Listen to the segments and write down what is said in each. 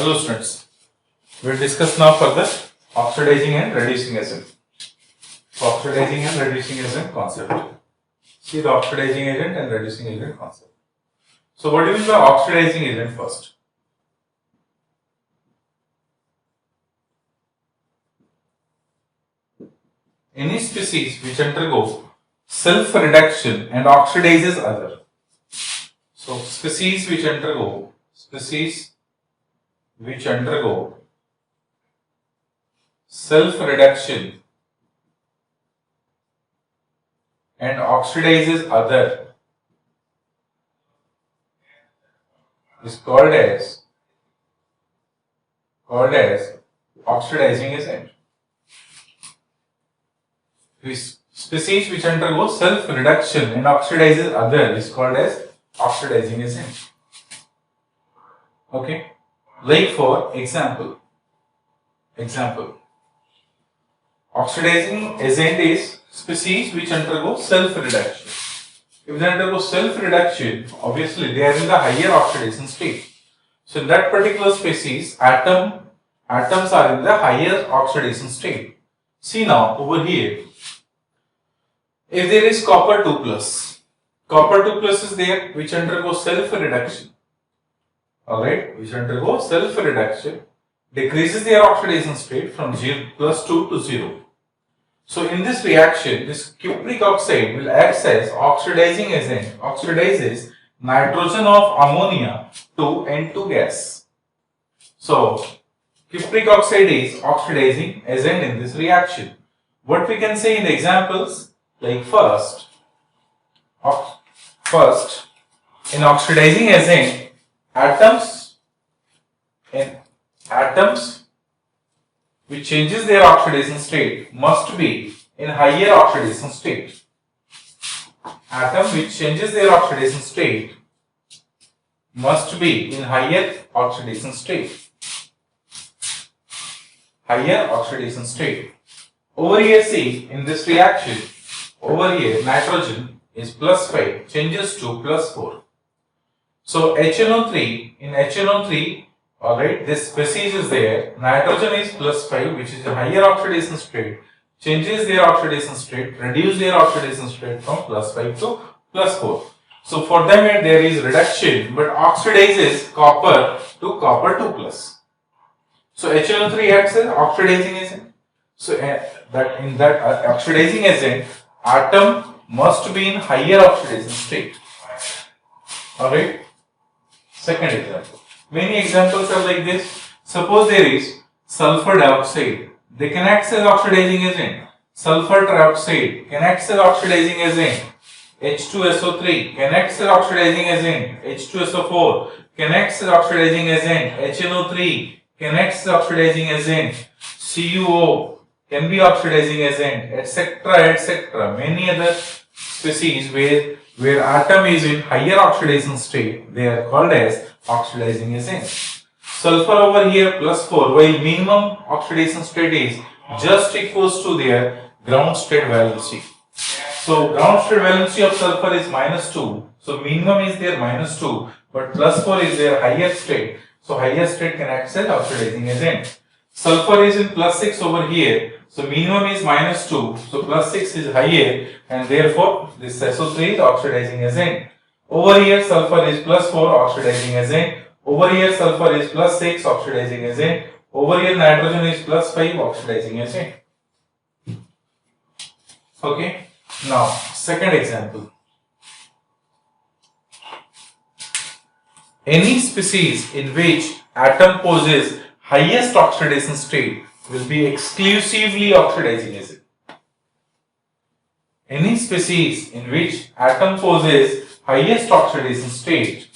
Hello students, we will discuss now further oxidizing and reducing agent. Oxidizing and reducing agent concept. See the oxidizing agent and reducing agent concept. So what do you mean by oxidizing agent first? Any species which undergo self-reduction and oxidizes other. So species which undergo self-reduction and oxidizes other is called as oxidizing agent. Species which undergo self-reduction and oxidizes other is called as oxidizing agent. Okay, like for example, oxidizing agent is species which undergo self-reduction. If they undergo self-reduction, obviously they are in the higher oxidation state. So in that particular species, atoms are in the higher oxidation state. See now over here, if there is copper 2 plus is there which undergoes self-reduction. Alright, which undergo self-reduction, decreases their oxidation state from +2 to 0. So in this reaction, this cupric oxide will act as oxidizing agent, oxidizes nitrogen of ammonia to N2 gas. So cupric oxide is oxidizing agent in this reaction. What we can say in the examples, like first in oxidizing agent, atoms which changes their oxidation state must be in higher oxidation state. Atom which changes their oxidation state must be in higher oxidation state. Higher oxidation state. Over here, see, in this reaction, over here nitrogen is +5 changes to +4. So HNO3, in HNO3, alright, this species is there, nitrogen is +5 which is a higher oxidation state, changes their oxidation state, reduce their oxidation state from +5 to +4. So for them there is reduction but oxidizes copper to copper 2 plus. So HNO3 acts as oxidizing agent. So that in that oxidizing agent, atom must be in higher oxidation state. Alright. Second example. Many examples are like this. Suppose there is sulfur dioxide. They can act as oxidizing agent. Sulfur trioxide can act as oxidizing agent. H2SO3 can act as oxidizing agent. H2SO4 can act as oxidizing agent. HNO3 can act as oxidizing agent. CuO can be oxidizing agent, etc. Many other species where atom is in higher oxidation state, they are called as oxidizing agent. Sulfur over here +4, while minimum oxidation state is just equals to their ground state valency. So ground state valency of sulfur is -2. So minimum is their -2, but +4 is their higher state. So higher state can act as oxidizing agent. Sulfur is in +6 over here. So minimum is -2, so +6 is higher and therefore this SO3 is oxidizing agent. Over here sulfur is +4 oxidizing agent. Over here sulfur is +6 oxidizing agent. Over here nitrogen is +5 oxidizing agent. Okay. Now second example. Any species in which atom possesses highest oxidation state will be exclusively oxidizing agent. Any species in which atom possesses highest oxidation state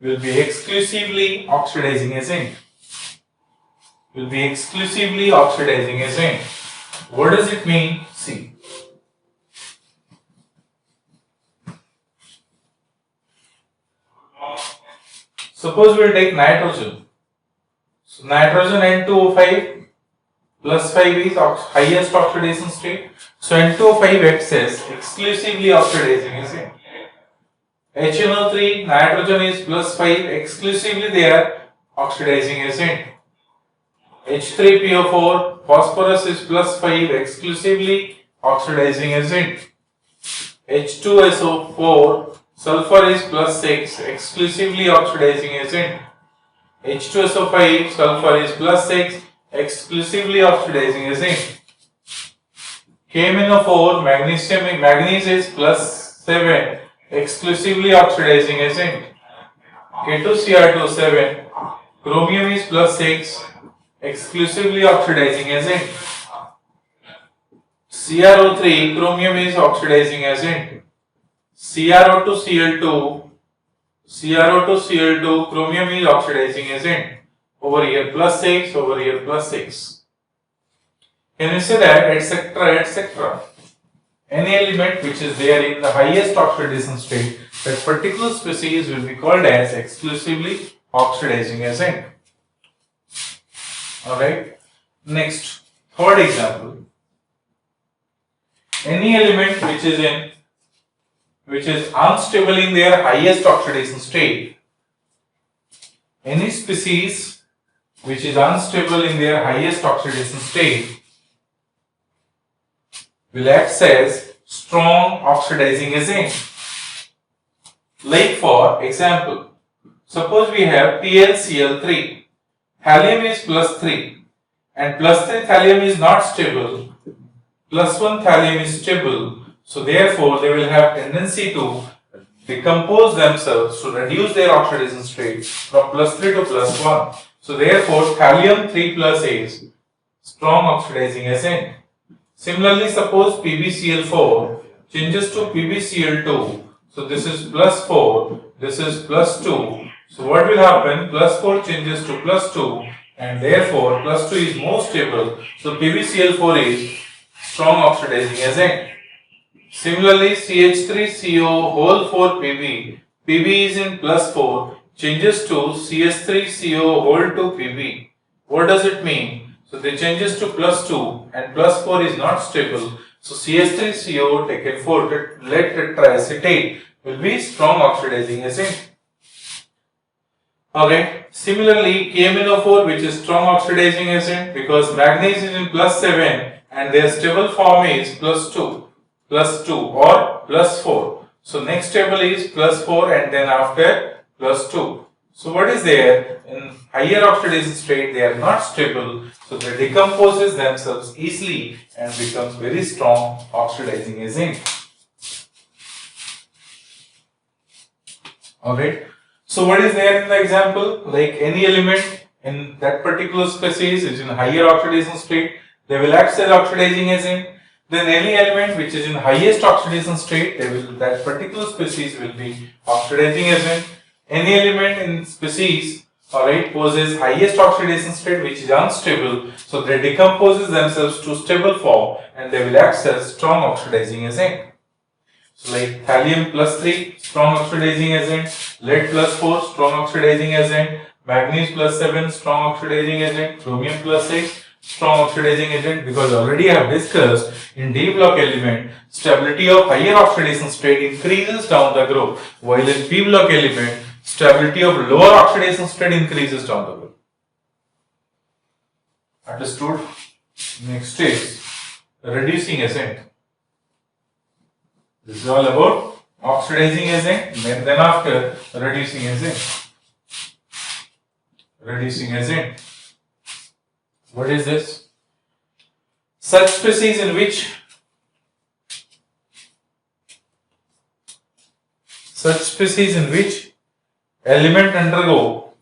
will be exclusively oxidizing agent. Will be exclusively oxidizing agent. What does it mean? See. Suppose we will take nitrogen. So nitrogen N2O5 +5 is highest oxidation state. So N2O5 acts as exclusively oxidizing agent. HNO3, nitrogen is plus 5, exclusively they are oxidizing agent. H3PO4, phosphorus is plus 5, exclusively oxidizing agent. H2SO4, sulfur is plus 6, exclusively oxidizing agent. H2SO5, sulfur is plus 6, exclusively oxidizing agent. KMnO4, magnesium is plus 7, exclusively oxidizing agent. K2Cr2 7, chromium is plus 6, exclusively oxidizing agent. CrO3, chromium is oxidizing agent. CrO2Cl2, chromium is oxidizing agent. Over here plus 6, over here plus 6. Can you say that, etc., etc.? Any element which is there in the highest oxidation state, that particular species will be called as exclusively oxidizing agent. Alright. Next, third example. Any element which is unstable in their highest oxidation state. Any species which is unstable in their highest oxidation state will act as strong oxidizing agent. Like for example, suppose we have TlCl3, thallium is plus 3 and plus 3 thallium is not stable, plus 1 thallium is stable, so therefore they will have tendency to decompose themselves to reduce their oxidation state from plus 3 to plus 1. So therefore thallium 3 plus is strong oxidizing agent. Similarly, suppose PbCl4 changes to PbCl2. So this is plus 4, this is plus 2. So what will happen? Plus 4 changes to plus 2 and therefore plus 2 is more stable. So PbCl4 is strong oxidizing agent. Similarly, CH3CO whole 4 Pb, Pb is in plus 4, changes to CS3CO whole 2 Pb. What does it mean? So they changes to plus 2 and plus 4 is not stable. So CS3CO taken 4 lead tetraacetate will be strong oxidizing agent. Alright. Similarly, KMnO4 which is strong oxidizing agent because manganese is in plus 7 and their stable form is plus 2 or plus 4. So next table is plus 4 and then after plus 2. So what is there? In higher oxidation state they are not stable, so they decomposes themselves easily and becomes very strong oxidizing agent. Alright. So what is there in the example? Like any element in that particular species is in higher oxidation state, they will act as oxidizing agent. Then any element which is in highest oxidation state, that particular species will be oxidizing agent. Any element in species, alright, poses highest oxidation state which is unstable, so they decomposes themselves to stable form and they will act as strong oxidizing agent. So like thallium plus 3, strong oxidizing agent, lead plus 4, strong oxidizing agent, manganese plus 7, strong oxidizing agent, chromium plus 6, strong oxidizing agent, because already I have discussed in D block element, stability of higher oxidation state increases down the group, while in P block element, stability of lower oxidation state increases down the group. Understood? Next is reducing agent. This is all about oxidizing agent, then after reducing agent. Reducing agent. What is this? Such species in which element undergo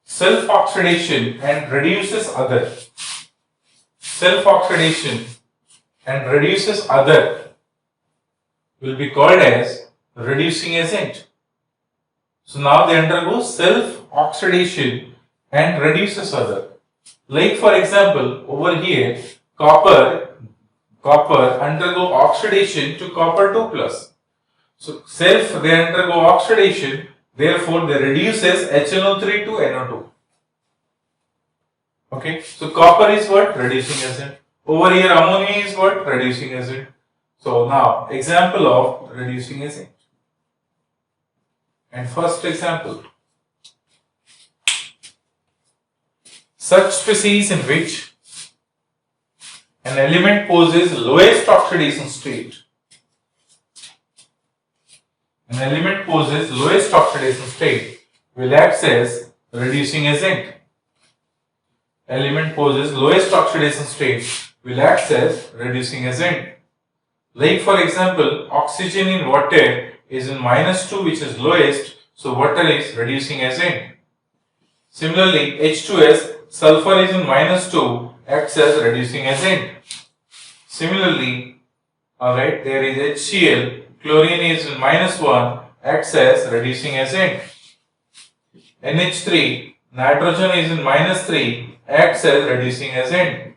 self-oxidation and reduces other. Self-oxidation and reduces other will be called as reducing agent. So now they undergo self-oxidation and reduces other. Like for example, over here, copper undergo oxidation to copper 2 plus. So they undergo oxidation, therefore they reduces HNO3 to NO2. Okay, so copper is what? Reducing agent. Over here ammonia is what? Reducing agent. So now example of reducing agent. And first example, such species in which an element possesses lowest oxidation state. An element possesses lowest oxidation state will act as reducing agent. Element possesses lowest oxidation state will act as reducing agent. Like for example, oxygen in water is in -2, which is lowest, so water is reducing agent. Similarly, H2S, sulfur is in -2, acts as reducing agent. Similarly, alright, there is HCl, chlorine is in -1, acts as reducing agent. NH3, nitrogen is in -3, acts as reducing agent.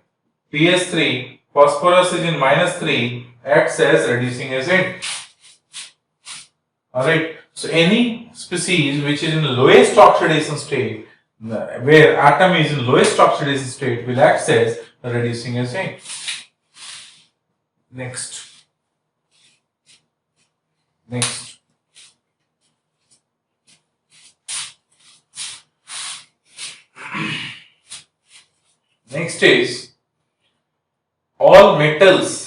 PS3, phosphorus is in -3, acts as reducing agent. Alright, so any species which is in lowest oxidation state, where atom is in lowest oxidation state, will act as reducing agent. Next. Next is all metals.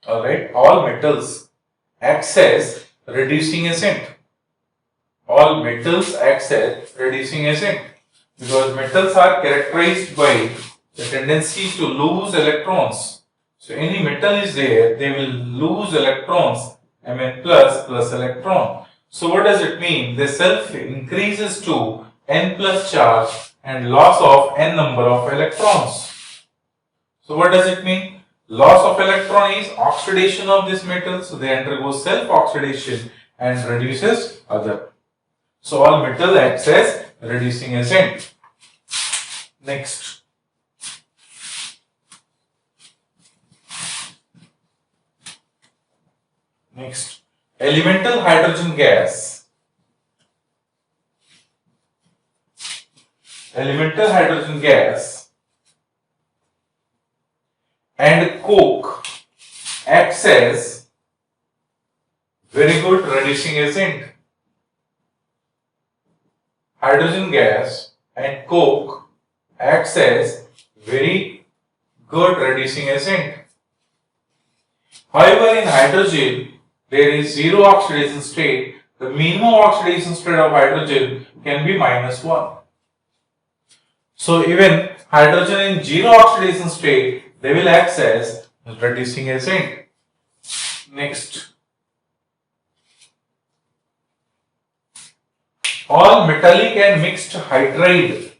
Alright, all metals acts as reducing agent. All metals acts as reducing agent because metals are characterized by the tendency to lose electrons. So any metal is there, they will lose electrons, Mn plus electron. So what does it mean? The self increases to n plus charge and loss of n number of electrons. So what does it mean? Loss of electron is oxidation of this metal, so they undergo self-oxidation and reduces other. So all metal acts as reducing agent. Next. Elemental hydrogen gas. Elemental hydrogen gas and coke acts as very good reducing agent. Hydrogen gas and coke acts as very good reducing agent. However, in hydrogen there is zero oxidation state. The minimum oxidation state of hydrogen can be -1. So even hydrogen in zero oxidation state, they will act as reducing agent. Next. All metallic and mixed hydride.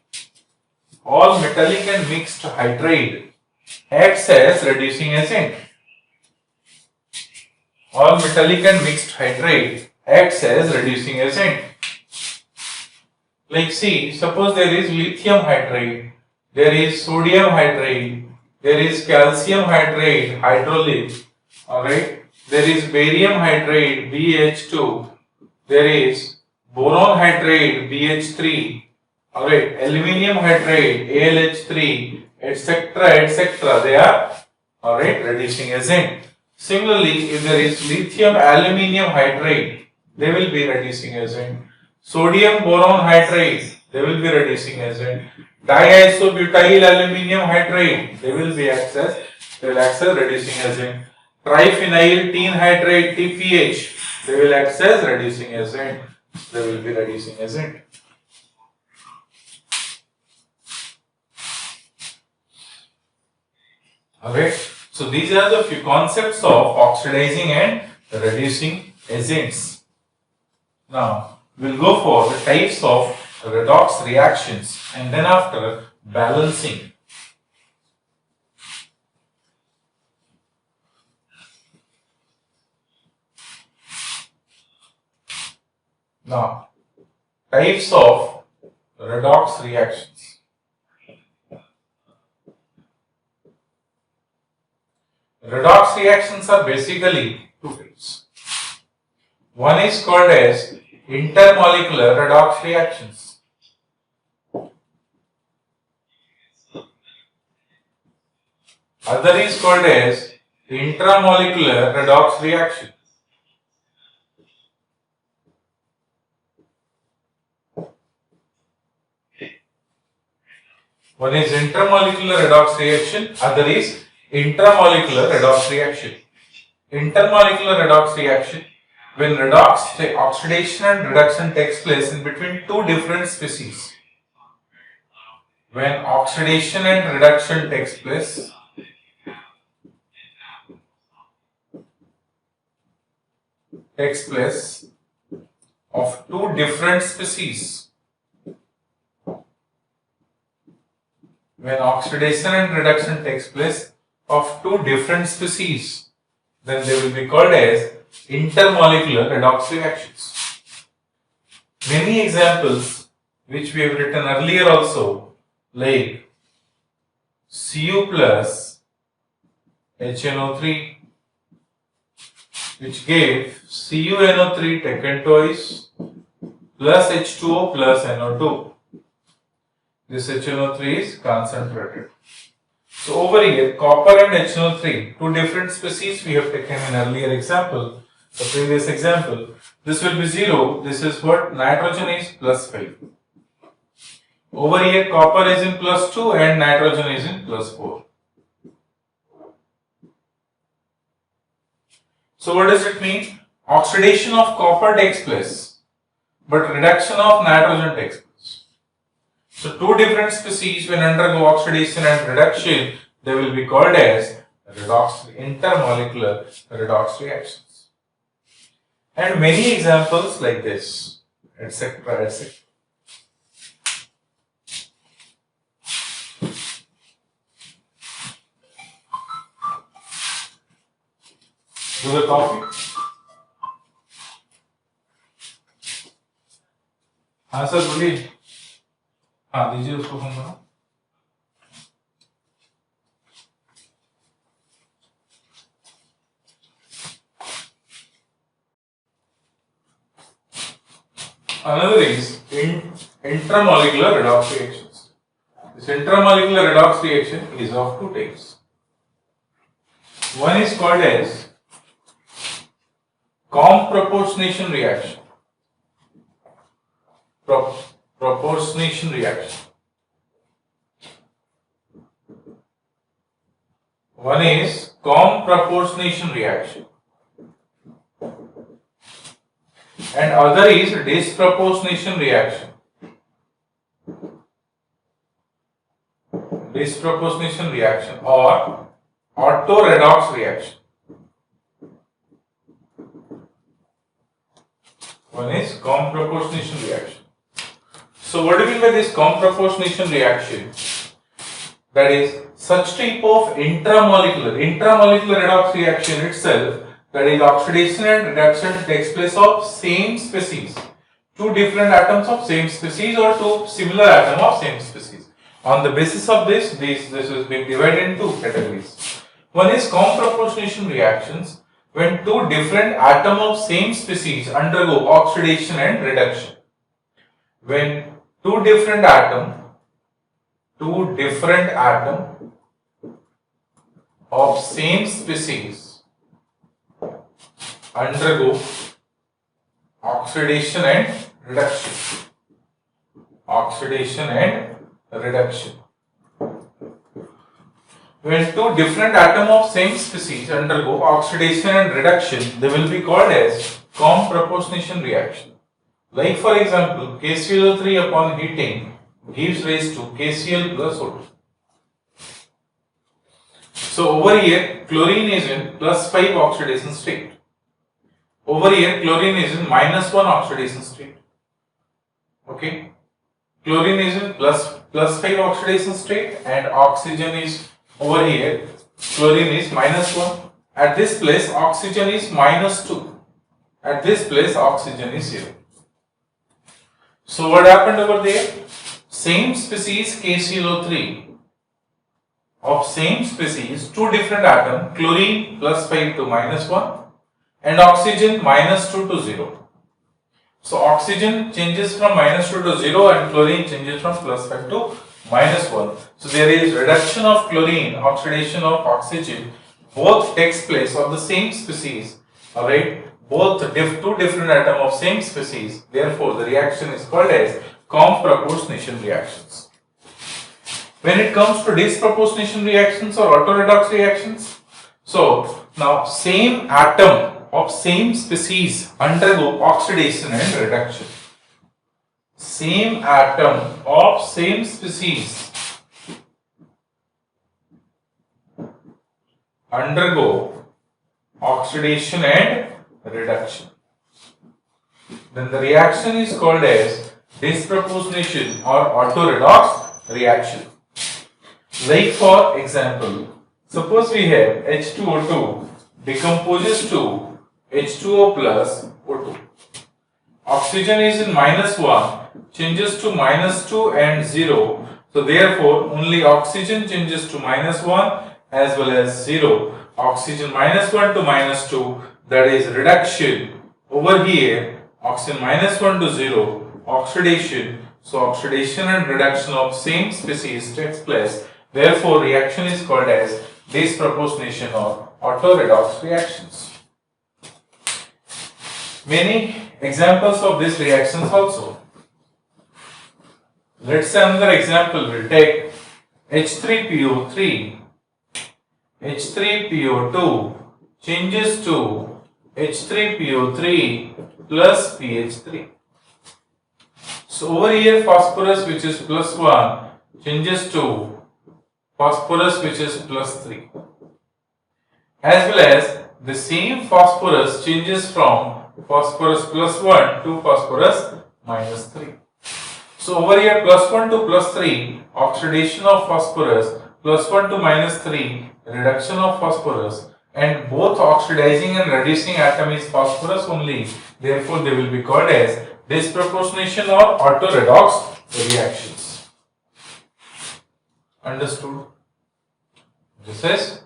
All metallic and mixed hydride acts as reducing agent. All metallic and mixed hydride acts as reducing agent. Like see, suppose there is lithium hydride, there is sodium hydride, there is calcium hydride, hydrolyte, alright, there is barium hydride, BH2, there is boron hydride, BH3, alright, aluminium hydride, AlH3, etc. They are alright reducing agent. Similarly, if there is lithium aluminium hydride, they will be reducing agent. Sodium boron hydride, they will be reducing agent. Diisobutyl aluminium hydride, they will act as reducing agent. Triphenyl tene hydride, TPH, they will act as reducing agent. They will be reducing agent. Alright, so these are the few concepts of oxidizing and reducing agents. Now, we'll go for the types of redox reactions and then after balancing. Now, types of redox reactions. Redox reactions are basically two types. One is called as intermolecular redox reactions. Other is called as intramolecular redox reaction. One is intermolecular redox reaction, other is intramolecular redox reaction. Intermolecular redox reaction, when redox oxidation and reduction takes place in between two different species. When oxidation and reduction takes place of two different species. When oxidation and reduction takes place of two different species, then they will be called as intermolecular redox reactions. Many examples which we have written earlier also, like Cu plus HNO3, which gave CuNO3 taken twice plus H2O plus NO2. This HNO3 is concentrated. So over here, copper and HNO3, two different species we have taken in earlier example, the previous example. This will be 0. This is what? Nitrogen is plus 5. Over here, copper is in plus 2 and nitrogen is in plus 4. So what does it mean? Oxidation of copper takes place, but reduction of nitrogen takes place. So two different species, when undergo oxidation and reduction, they will be called as intermolecular redox reactions. And many examples like this, etc., etc. Do the copy. हाँ sir बोलिए. हाँ दीजिए उसको phone करो. Another is intramolecular redox reactions. This intramolecular redox reaction is of two types. One is called as comproportionation reaction. Proportionation reaction. One is comproportionation reaction, and other is disproportionation reaction. Disproportionation reaction or auto-redox reaction. One is comproportionation reaction. So what do you mean by this comproportionation reaction? That is such type of intramolecular redox reaction itself, that is oxidation and reduction takes place of same species, two different atoms of same species or two similar atoms of same species. On the basis of this is being divided into two categories. One is comproportionation reactions, when two different atoms of same species undergo oxidation and reduction. When two different atoms of same species undergo oxidation and reduction. Oxidation and reduction. When two different atoms of same species undergo oxidation and reduction, they will be called as comproportionation reaction. Like for example, KClO3 upon heating gives rise to KCl plus O2. So over here, chlorine is in plus 5 oxidation state. Over here, chlorine is in minus 1 oxidation state. Okay. Chlorine is in plus 5 oxidation state and oxygen is over here. Chlorine is minus 1. At this place, oxygen is minus 2. At this place, oxygen is 0. So what happened over there? Same species KClO3 of same species, two different atoms, chlorine plus 5 to minus 1 and oxygen minus 2 to 0. So oxygen changes from minus 2 to 0 and chlorine changes from plus 5 to minus 1. So there is reduction of chlorine, oxidation of oxygen. Both takes place of the same species. Alright, both two different atoms of same species. Therefore, the reaction is called as comproportionation reactions. When it comes to disproportionation reactions or auto-redox reactions, so now same atom of same species undergo oxidation and reduction. Same atom of same species undergo oxidation and reduction. Then the reaction is called as disproportionation or auto-redox reaction. Like for example, suppose we have H2O2 decomposes to H2O plus O2. Oxygen is in -1, changes to -2 and 0. So therefore, only oxygen changes to -1 as well as 0. Oxygen -1 to -2, that is reduction. Over here, oxygen -1 to 0, oxidation. So oxidation and reduction of same species takes place. Therefore, reaction is called as disproportionation or auto-redox reactions. Many examples of these reactions also. Let's say another example. We'll take H3PO3. H3PO2 changes to H3PO3 plus PH3. So over here, phosphorus, which is +1, changes to phosphorus, which is +3. As well as the same phosphorus changes from phosphorus +1 to phosphorus -3. So over here, +1 to +3, oxidation of phosphorus, +1 to -3, reduction of phosphorus, and both oxidizing and reducing atom is phosphorus only. Therefore, they will be called as disproportionation or auto-redox reactions. Understood? This is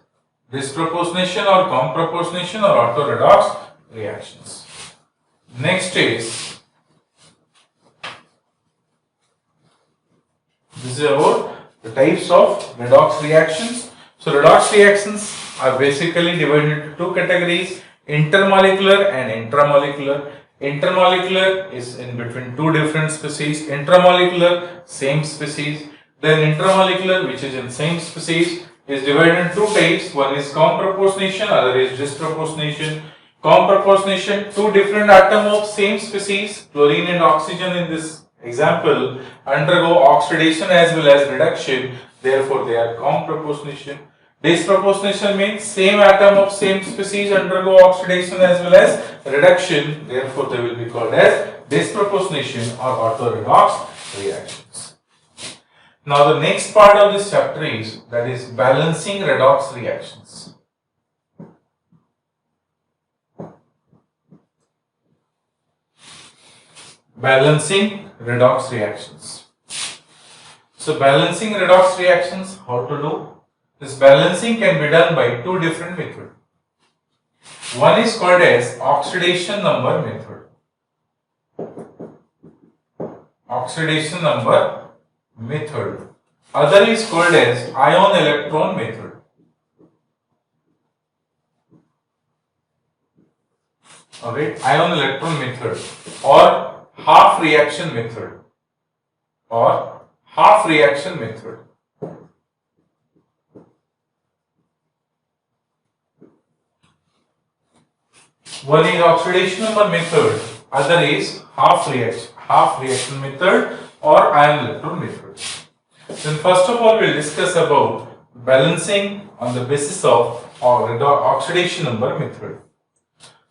disproportionation or comproportionation or auto-redox reactions. Next is, this is about the types of redox reactions. So redox reactions are basically divided into two categories, intermolecular and intramolecular. Intermolecular is in between two different species, intramolecular same species. Then intramolecular, which is in same species, is divided into two types. One is comproportionation, other is disproportionation. Comproportionation, two different atoms of same species, chlorine and oxygen in this example, undergo oxidation as well as reduction. Therefore, they are comproportionation. Disproportionation means same atom of same species undergo oxidation as well as reduction. Therefore, they will be called as disproportionation or auto-redox reactions. Now, the next part of this chapter is, that is, balancing redox reactions. Balancing redox reactions. So, balancing redox reactions, how to do? This balancing can be done by two different methods. One is called as oxidation number method. Oxidation number method. Other is called as ion electron method. Alright, ion electron method or half reaction method or half reaction method. One is oxidation number method, other is half reaction method or ion electron method. Then first of all, we will discuss about balancing on the basis of oxidation number method.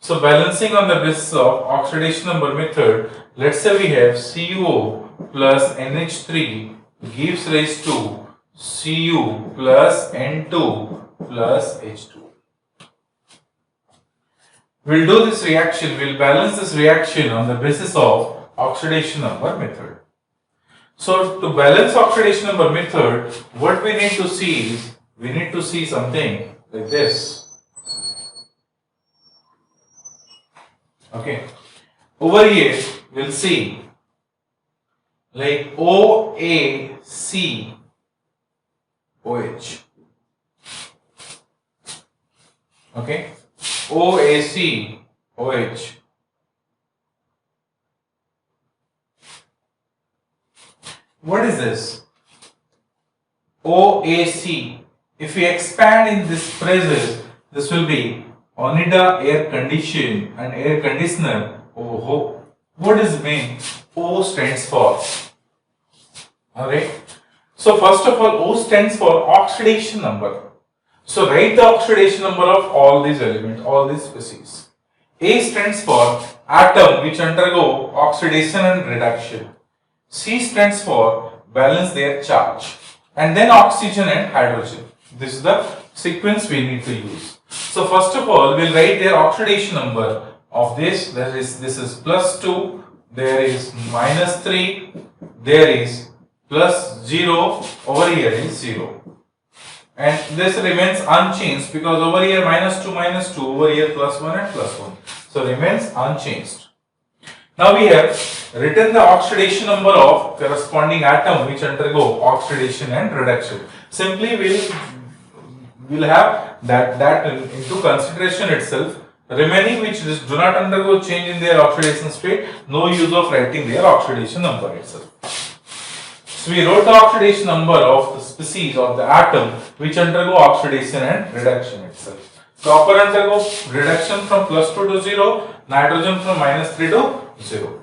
So balancing on the basis of oxidation number method, let's say we have CuO plus NH3 gives rise to Cu plus N2 plus H2. We'll do this reaction, we'll balance this reaction on the basis of oxidation number method. So to balance oxidation number method, what we need to see is, we need to see something like this. Okay. Over here, we'll see like OACO Okay, OACOH. What is this? OAC. If we expand in this phrases, this will be Onida air condition and air conditioner. Oh, what does it mean? O stands for. Alright. So first of all, O stands for oxidation number. So write the oxidation number of all these elements, all these species. A stands for atom which undergo oxidation and reduction. C stands for balance their charge. And then oxygen and hydrogen. This is the sequence we need to use. So first of all, we'll write their oxidation number of this. This is plus 2, there is minus 3, there is plus 0, over here is 0. And this remains unchanged because over here minus 2, over here plus 1 and plus 1. So remains unchanged. Now we have written the oxidation number of corresponding atom which undergo oxidation and reduction. Simply we'll have that into consideration itself. Remaining which do not undergo change in their oxidation state, no use of writing their oxidation number itself. So we wrote the oxidation number of the species of the atom which undergo oxidation and reduction itself. Copper undergo reduction from plus 2 to 0, nitrogen from minus 3 to 0.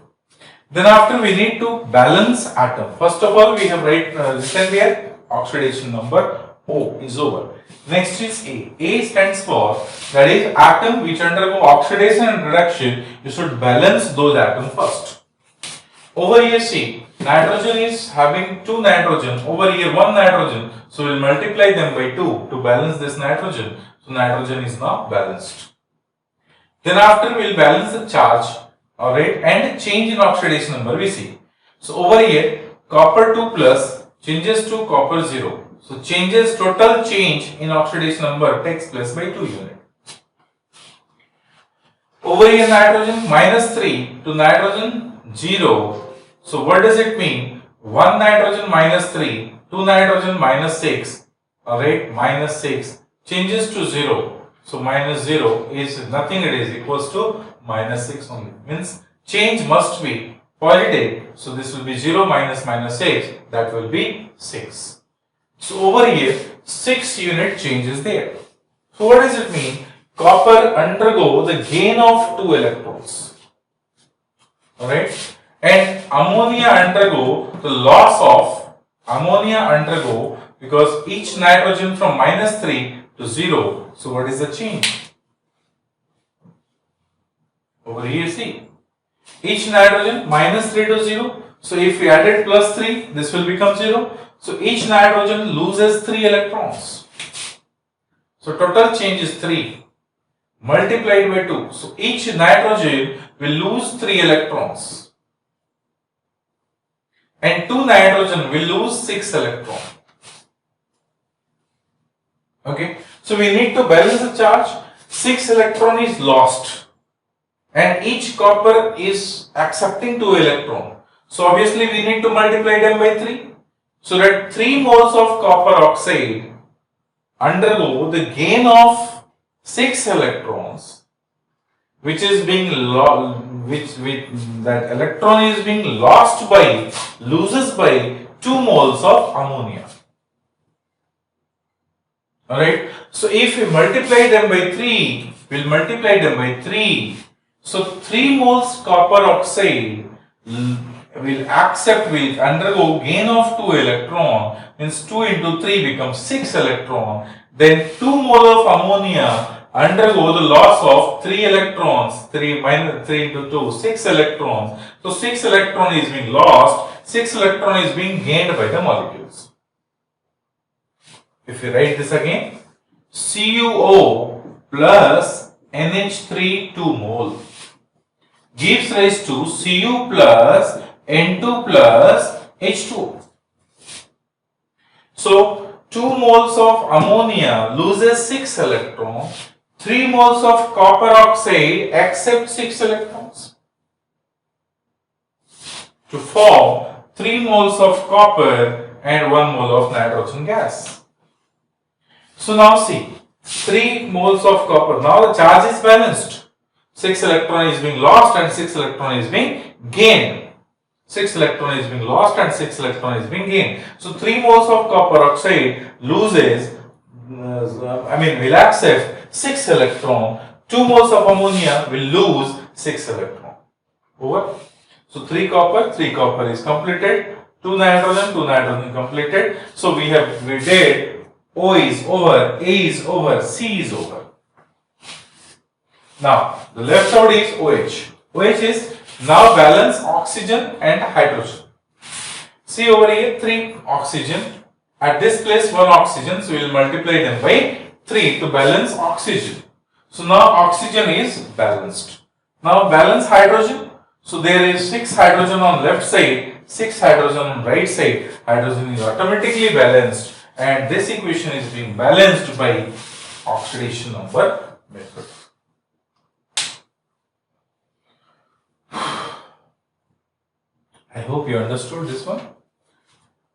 Then after we need to balance atom. First of all we have written here oxidation number O is over. Next is A. A stands for, that is atom which undergo oxidation and reduction, you should balance those atoms first. Over here see, nitrogen is having 2 nitrogen, over here 1 nitrogen, so we'll multiply them by 2 to balance this nitrogen. So nitrogen is now balanced. Then after we'll balance the charge, alright, and change in oxidation number we see. So over here copper 2 plus changes to copper 0. So total change in oxidation number takes place by 2 units. Over here nitrogen minus 3 to nitrogen 0. So what does it mean? 1 nitrogen minus 3, 2 nitrogen minus 6, alright, minus 6 changes to 0. So minus 0 is nothing, it is equals to minus 6 only. Means change must be positive. So this will be 0 minus 6, that will be 6. So over here 6 unit change is there. So what does it mean? Copper undergo the gain of 2 electrons. Alright. And ammonia undergo the loss of because each nitrogen from minus 3 to 0. So what is the change? Over here see, each nitrogen minus 3 to 0. So if we added plus 3, this will become 0. So each nitrogen loses 3 electrons. So total change is 3 multiplied by 2. So each nitrogen will lose 3 electrons. And 2 nitrogen will lose 6 electrons. Okay. So we need to balance the charge. 6 electron is lost. And each copper is accepting 2 electron. So obviously we need to multiply them by 3. So that 3 moles of copper oxide undergo the gain of 6 electrons, which is being that electron is being loses by 2 moles of ammonia. Alright. So if we multiply them by 3, we'll multiply them by 3. So 3 moles copper oxide will undergo gain of 2 electron, means 2 into 3 becomes 6 electron. Then 2 mole of ammonia undergo the loss of 3 electrons, 3 minus 3 into 2, 6 electrons. So 6 electron is being lost, 6 electron is being gained by the molecules. If we write this again, CuO plus NH3 2 mole gives rise to Cu plus N2 plus H2O. So 2 moles of ammonia loses 6 electrons, 3 moles of copper oxide accept 6 electrons. To form 3 moles of copper and 1 mole of nitrogen gas. So now see, 3 moles of copper. Now the charge is balanced. 6 electron is being lost and 6 electron is being gained. 6 electron is being lost and 6 electron is being gained. So 3 moles of copper oxide loses, will accept 6 electron. 2 moles of ammonia will lose 6 electron. Over. So 3 copper is completed. 2 nitrogen completed. So we did O is over, A is over, C is over. Now the left side is OH. OH is now balance oxygen and hydrogen. See over here 3 oxygen. At this place 1 oxygen, so we will multiply them by 3 to balance oxygen. So now oxygen is balanced. Now balance hydrogen. So there is 6 hydrogen on left side, 6 hydrogen on right side. Hydrogen is automatically balanced, and this equation is being balanced by oxidation number method. I hope you understood this one.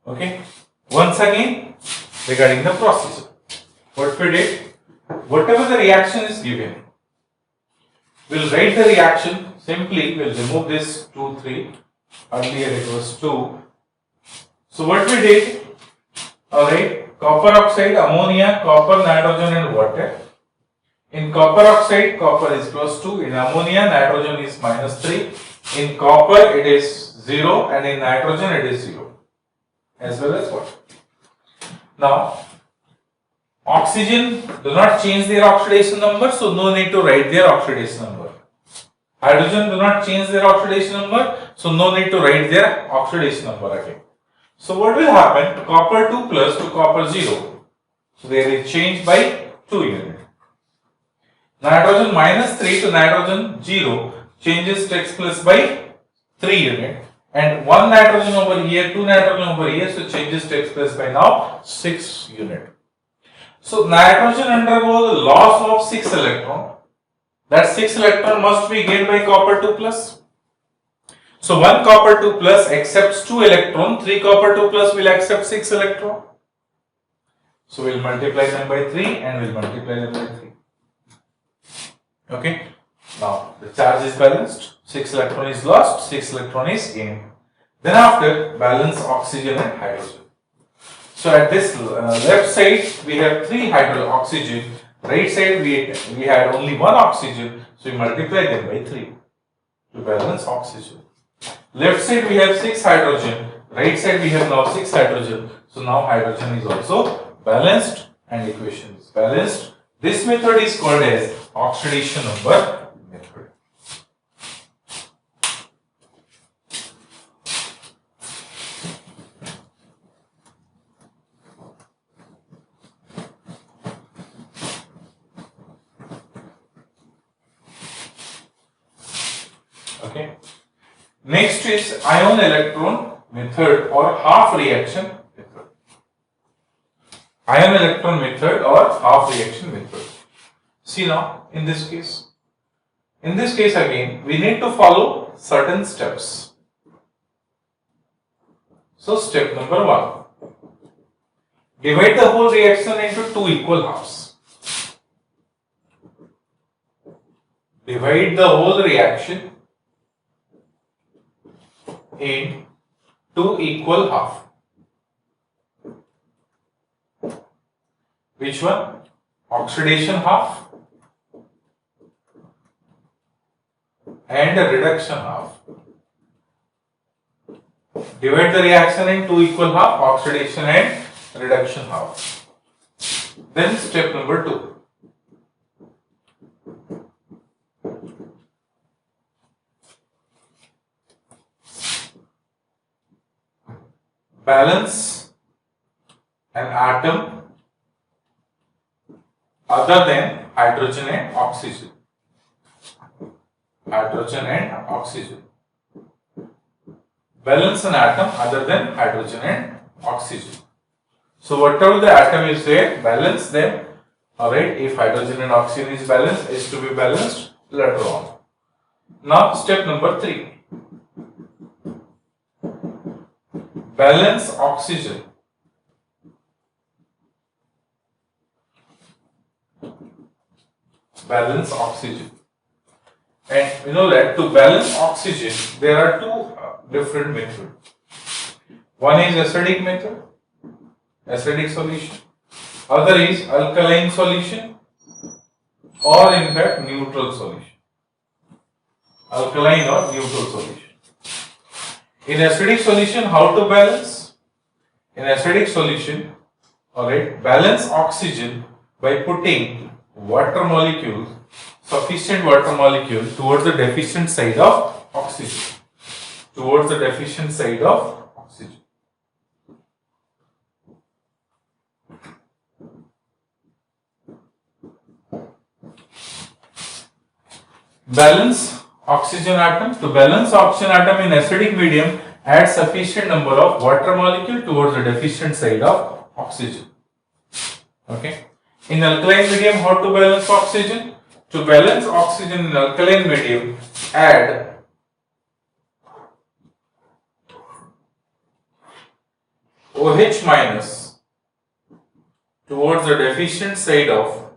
Okay. Once again, regarding the procedure, what we did, whatever the reaction is given, we'll write the reaction. Simply, we'll remove this 2, 3. Earlier it was 2. So what we did, alright, copper oxide, ammonia, copper, nitrogen and water. In copper oxide, copper is plus 2. In ammonia, nitrogen is minus 3. In copper, it is 0, and in nitrogen, it is 0. As well as water. Now, oxygen do not change their oxidation number, so no need to write their oxidation number. Hydrogen do not change their oxidation number, so no need to write their oxidation number again. So what will happen? Copper 2 plus to copper 0. So there is change by 2 units. Nitrogen minus 3 to nitrogen 0 changes takes place by 3 units. And 1 nitrogen over here, 2 nitrogen over here, so changes takes place by now 6 units. So nitrogen undergoes loss of 6 electron. That 6 electron must be gained by copper 2 plus. So 1 copper 2 plus accepts 2 electron, 3 copper 2 plus will accept 6 electron. So we'll multiply them by 3 and we'll multiply them by 3. Okay. Now the charge is balanced. 6 electron is lost, 6 electron is gained. Then after, balance oxygen and hydrogen. So at this left side we have 3 oxygen. Right side we had only 1 oxygen, so we multiply them by 3 to balance oxygen. Left side we have 6 hydrogen. Right side we have now 6 hydrogen. So now hydrogen is also balanced and equation is balanced. This method is called as oxidation number method. Okay. Next is ion electron method or half reaction method. Ion electron method or half reaction method. See now in this case. In this case again we need to follow certain steps. So step number 1. Divide the whole reaction into 2 equal halves. Divide the whole reaction in 2 equal half. Which one? Oxidation half and a reduction half. Divide the reaction in 2 equal half, oxidation and reduction half. Then step number 2. Balance an atom other than hydrogen and oxygen. Hydrogen and oxygen. Balance an atom other than hydrogen and oxygen. So whatever the atom is there, balance them. Alright, if hydrogen and oxygen is balanced, is to be balanced later on. Now step number 3. Balance oxygen balance oxygen. And you know that to balance oxygen, there are two different methods. One is acidic method, acidic solution. Other is alkaline solution, or in fact neutral solution. Alkaline or neutral solution. In acidic solution, how to balance? In acidic solution, alright, balance oxygen by putting water molecule, sufficient water molecule towards the deficient side of oxygen. Towards the deficient side of oxygen. Balance oxygen atom. To balance oxygen atom in acidic medium, add sufficient number of water molecule towards the deficient side of oxygen. Okay. In alkaline medium, how to balance oxygen? To balance oxygen in alkaline medium, add OH minus towards the deficient side of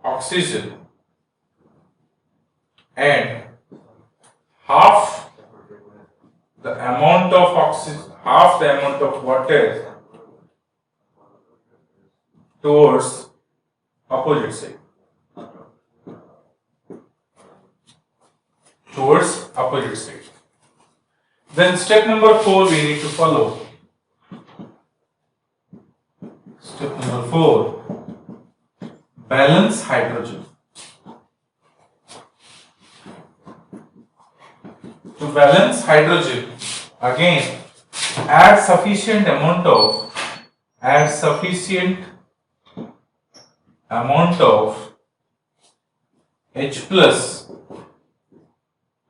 oxygen and half the amount of oxygen, half the amount of water towards opposite side. Towards opposite side. Then step number 4 we need to follow. Step number 4, balance hydrogen. To balance hydrogen, again add sufficient amount of H plus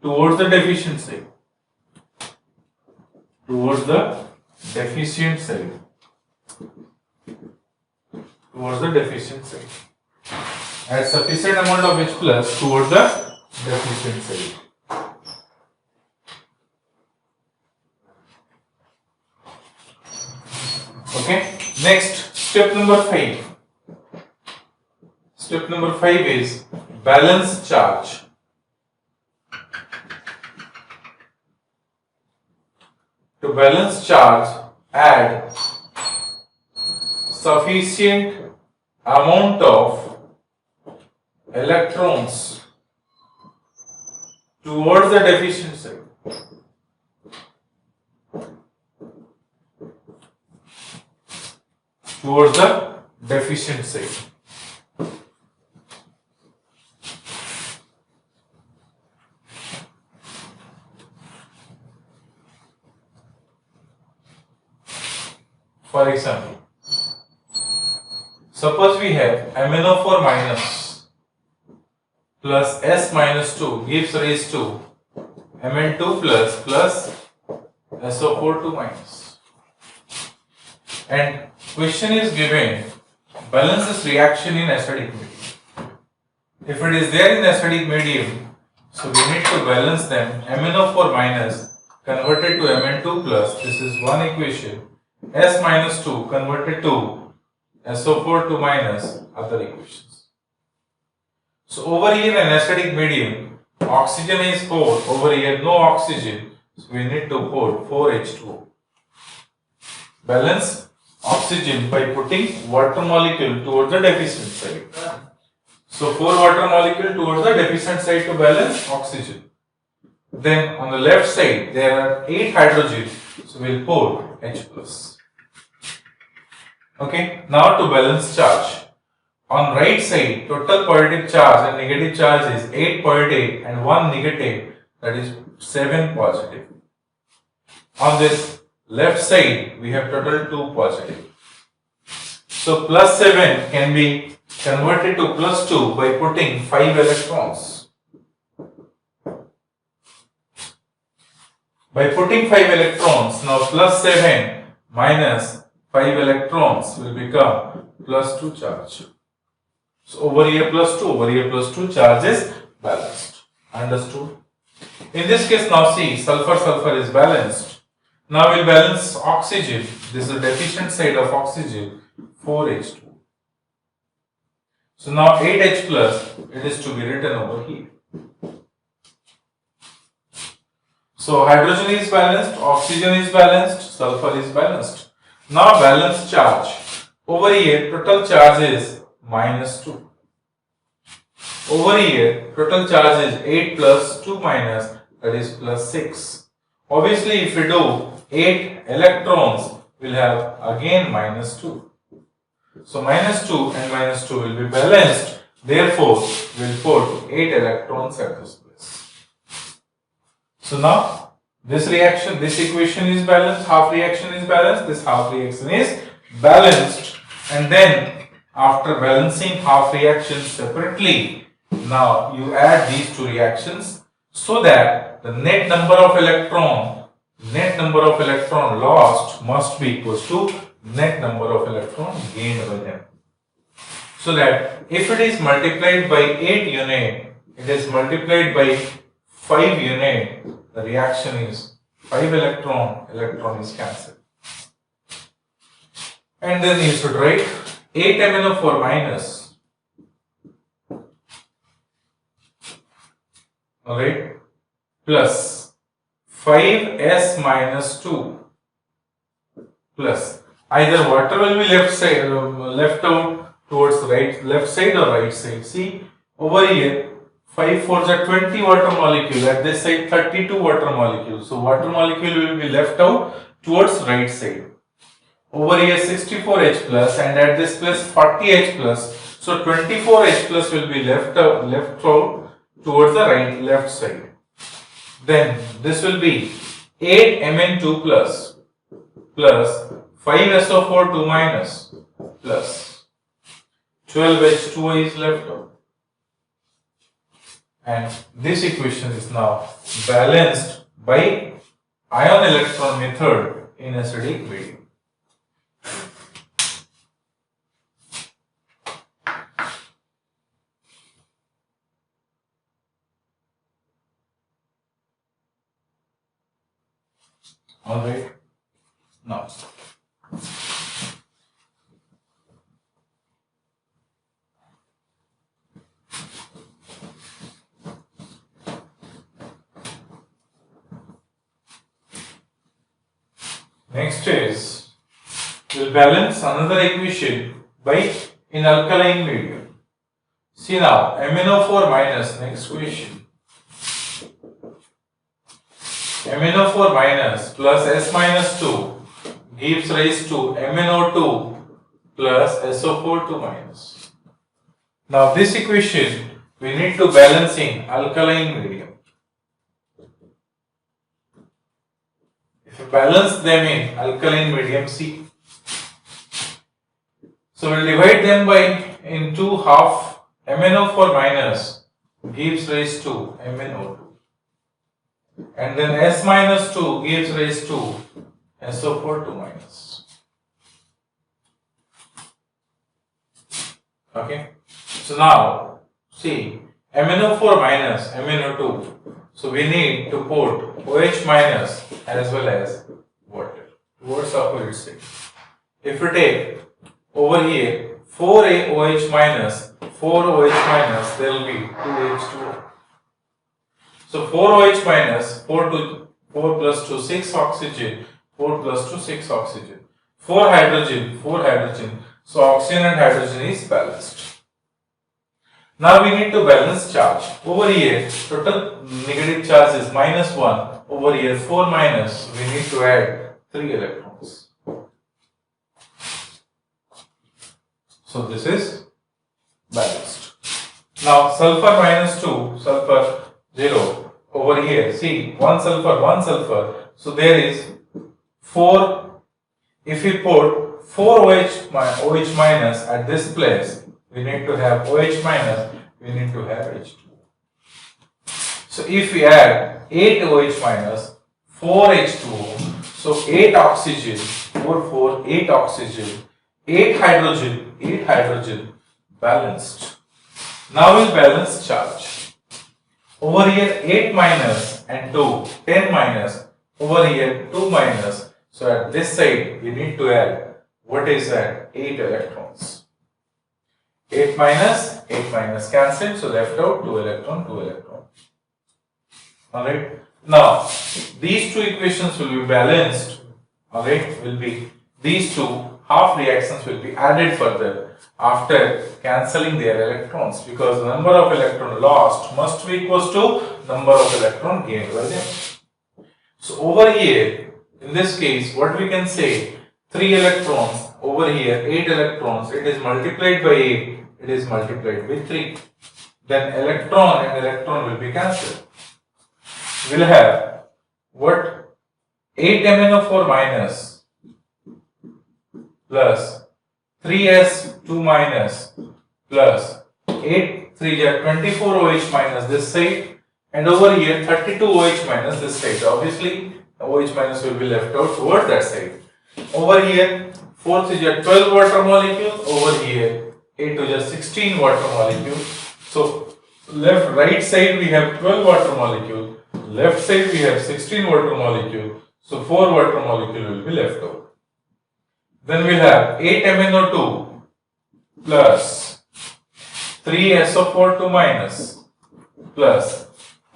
towards the deficient side. Towards the deficient side. Towards the deficient side. Add sufficient amount of H plus towards the deficient side. Okay. Next, step number 5. Step number 5 is balance charge. To balance charge, add sufficient amount of electrons towards the deficient side. Towards the deficient side. For example, suppose we have MnO4 minus plus S minus 2 gives raised to Mn2 plus SO4 2 minus. And question is given, balance this reaction in acidic medium. If it is there in acidic medium, so we need to balance them. MnO4 minus converted to Mn2 plus, this is one equation. S minus 2 converted to SO4 2 minus, other equations. So over here in acidic medium, oxygen is 4, over here no oxygen, so we need to put 4H2O. Balance oxygen by putting water molecule towards the deficient side. So 4 water molecule towards the deficient side to balance oxygen. Then on the left side there are 8 hydrogen, so we'll put H plus. Okay, now to balance charge. On right side, total positive charge and negative charge is 8 positive and 1 negative, that is 7 positive. On this left side, we have total 2 positive. So plus 7 can be converted to plus 2 by putting 5 electrons. By putting 5 electrons, now plus 7 minus 5 electrons will become plus 2 charge. So over here plus 2, over here plus 2, charge is balanced. Understood? In this case now see, sulfur is balanced. Now we'll balance oxygen. This is the deficient side of oxygen, 4H2. So now 8H plus, it is to be written over here. So hydrogen is balanced, oxygen is balanced, sulfur is balanced. Now balance charge. Over here, total charge is -2. Over here, total charge is 8 plus 2 minus, that is plus 6. Obviously, if we do 8 electrons, we'll have again -2. So -2 and -2 will be balanced. Therefore, we'll put 8 electrons at this place. So now, this reaction, this equation is balanced, half reaction is balanced, this half reaction is balanced. And then, after balancing half reactions separately, now you add these two reactions so that the net number of electron lost must be equal to net number of electron gained by them. So that if it is multiplied by 8 unit, it is multiplied by 5 unit, the reaction is 5 electron is cancelled. And then you should write 8 MnO4 minus, alright, plus 5S minus 2 plus either water will be left out towards left side or right side. See over here 5 4s are 20 water molecule, at this side 32 water molecules. So water molecule will be left out towards right side. Over here 64H plus and at this place 40H plus. So 24H plus will be left out towards the left side. Then this will be 8 Mn2 plus 5SO4 2 minus plus 12H2O is left out. And this equation is now balanced by ion electron method in acidic medium. Alright, now next is we'll balance another equation by in alkaline medium. See now MnO4 minus, next question. MnO4 minus plus S minus 2 gives rise to MnO2 plus SO4 2 minus. Now this equation we need to balance in alkaline medium. If you balance them in alkaline medium, C. So we'll divide them by into half. MnO4 minus gives rise to MnO2. And then S minus 2 gives rise to SO4 2 minus. Okay. So now, see, MnO4 minus MnO2. So we need to put OH minus as well as water towards opposite side. If we take over here 4OH minus, 4OH minus, there will be 2H2O. So 4OH minus, 4 plus 2, 6 oxygen, 4 plus 2, 6 oxygen, 4 hydrogen. So oxygen and hydrogen is balanced. Now we need to balance charge. Over here, total negative charge is -1. Over here, 4 minus, we need to add 3 electrons. So this is balanced. Now sulfur -2, sulfur 0. Over here, see, 1 sulfur. So there is 4. If we put 4 OH minus at this place, we need to have OH minus, we need to have H2. So if we add 8 OH minus, 4 H2O, so 8 oxygen, 8 oxygen, 8 hydrogen, balanced. Now we'll balance charge. Over here 8 minus and 2, 10 minus, over here 2 minus. So at this side we need to add, what is that? 8 electrons. 8 minus cancelled, so left out 2 electron, 2 electron. Alright. Now these two equations will be balanced. Alright, these two half reactions will be added further after cancelling their electrons, because the number of electron lost must be equal to number of electron gained by them. So over here, in this case, what we can say, 3 electrons, over here 8 electrons, it is multiplied by 8, it is multiplied by 3. Then electron and electron will be cancelled. We'll have what? 8 MnO4 minus plus 3s2 minus plus 8 3 24 OH minus this side, and over here 32 OH minus this side. Obviously OH minus will be left out towards that side. Over here 4 3 12 water molecule, over here 8 2 16 water molecule. So right side we have 12 water molecule, left side we have 16 water molecule. So 4 water molecule will be left out. Then we'll have 8 MnO2 plus 3 SO4 minus plus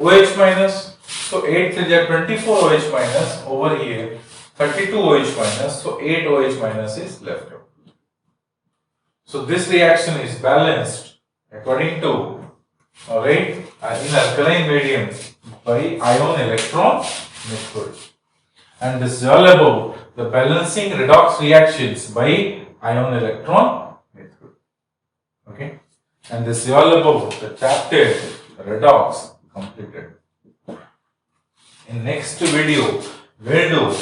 OH minus. So 8 3 24 OH minus, over here 32 OH minus. So 8 OH minus is left out. So this reaction is balanced according to, alright, in alkaline medium by ion electron method. And this is all about the balancing redox reactions by ion electron method. Okay, and this is all about the chapter redox completed. In next video, we'll do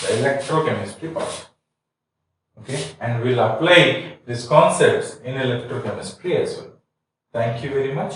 the electrochemistry part. Okay, and we'll apply these concepts in electrochemistry as well. Thank you very much.